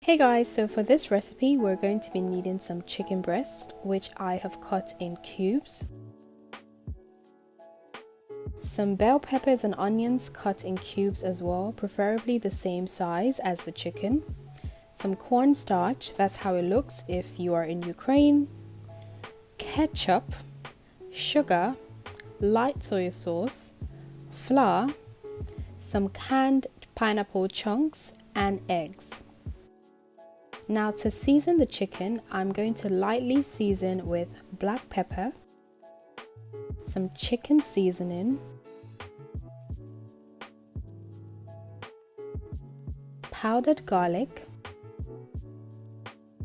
Hey guys, so for this recipe we're going to be needing some chicken breast, which I have cut in cubes, some bell peppers and onions cut in cubes as well, preferably the same size as the chicken, some cornstarch, that's how it looks if you are in Ukraine, ketchup, sugar, light soy sauce, flour, some canned pineapple chunks and eggs. Now to season the chicken, I'm going to lightly season with black pepper, some chicken seasoning, powdered garlic,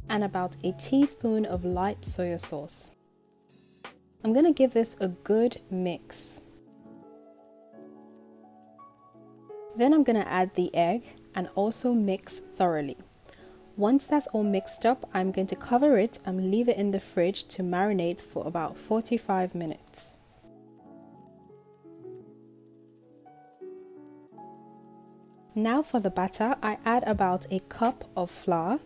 and about a teaspoon of light soy sauce. I'm going to give this a good mix. Then I'm going to add the egg and also mix thoroughly. Once that's all mixed up, I'm going to cover it and leave it in the fridge to marinate for about 45 minutes. Now for the batter, I add about a cup of flour,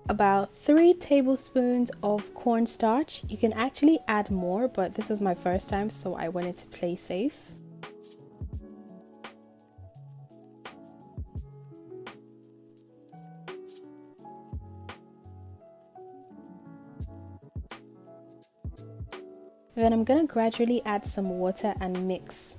about 3 tablespoons of cornstarch. You can actually add more, but this was my first time, so I wanted to play safe. Then I'm going to gradually add some water and mix.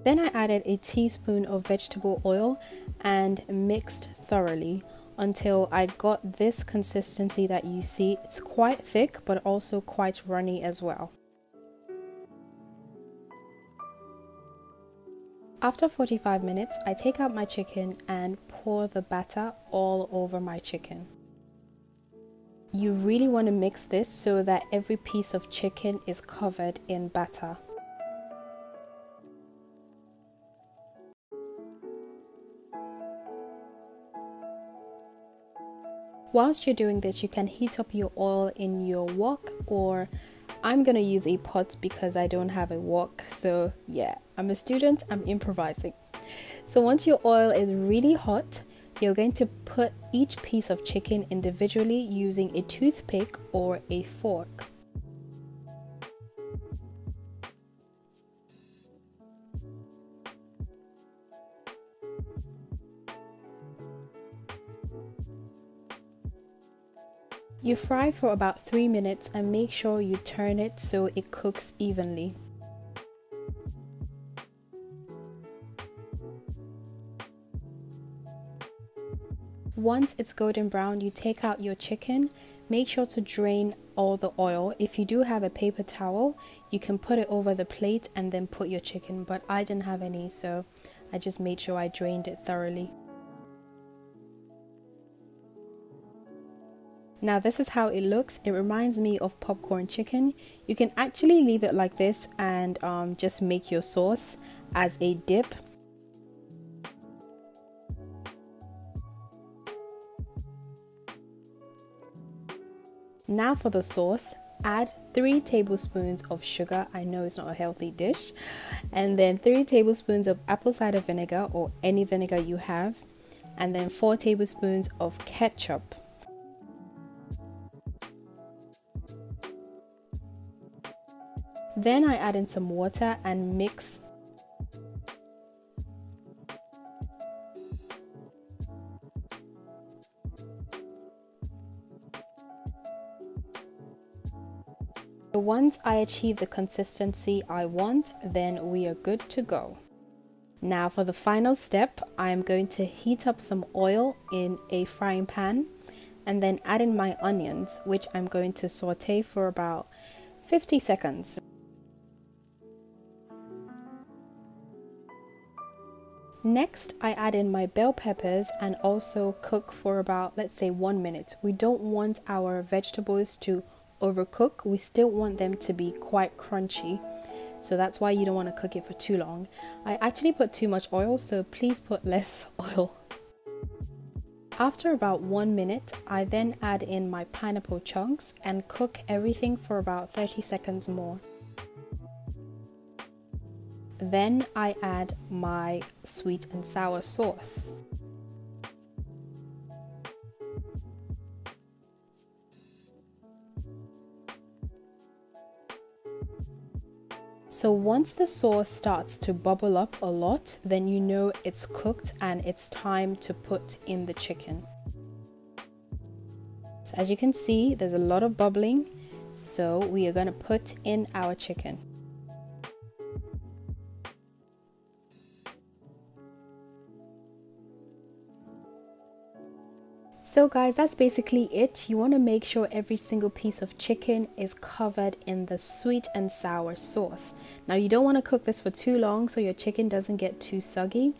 Then I added a teaspoon of vegetable oil and mixed thoroughly until I got this consistency that you see. It's quite thick but also quite runny as well. After 45 minutes, I take out my chicken and pour the batter all over my chicken. You really want to mix this so that every piece of chicken is covered in batter. Whilst you're doing this, you can heat up your oil in your wok, or I'm gonna use a pot because I don't have a wok. So yeah, I'm a student, I'm improvising. So once your oil is really hot, you're going to put each piece of chicken individually using a toothpick or a fork. You fry for about 3 minutes and make sure you turn it so it cooks evenly. Once it's golden brown, you take out your chicken. Make sure to drain all the oil. If you do have a paper towel, you can put it over the plate and then put your chicken, but I didn't have any, so I just made sure I drained it thoroughly. Now this is how it looks. It reminds me of popcorn chicken. You can actually leave it like this and just make your sauce as a dip. Now for the sauce, add 3 tablespoons of sugar. I know it's not a healthy dish. And then 3 tablespoons of apple cider vinegar or any vinegar you have. And then 4 tablespoons of ketchup. Then I add in some water and mix. Once I achieve the consistency I want, then we are good to go. Now for the final step, I am going to heat up some oil in a frying pan and then add in my onions, which I'm going to saute for about 50 seconds. Next, I add in my bell peppers and also cook for about, let's say, 1 minute. We don't want our vegetables to overcook. We still want them to be quite crunchy. So that's why you don't want to cook it for too long. I actually put too much oil, so please put less oil. After about 1 minute, I then add in my pineapple chunks and cook everything for about 30 seconds more. Then I add my sweet and sour sauce. So once the sauce starts to bubble up a lot, then you know it's cooked and it's time to put in the chicken. So as you can see, there's a lot of bubbling, so we are going to put in our chicken. So guys, that's basically it. You want to make sure every single piece of chicken is covered in the sweet and sour sauce. Now you don't want to cook this for too long so your chicken doesn't get too soggy.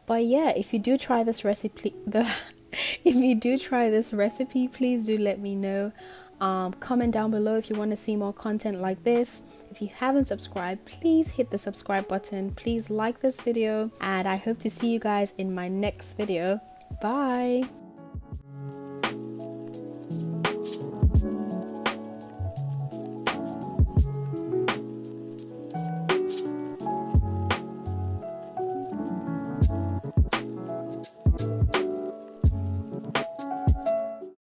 But yeah, if you do try this recipe, please do let me know. Comment down below if you want to see more content like this. If you haven't subscribed, please hit the subscribe button. Please like this video, and I hope to see you guys in my next video. Bye.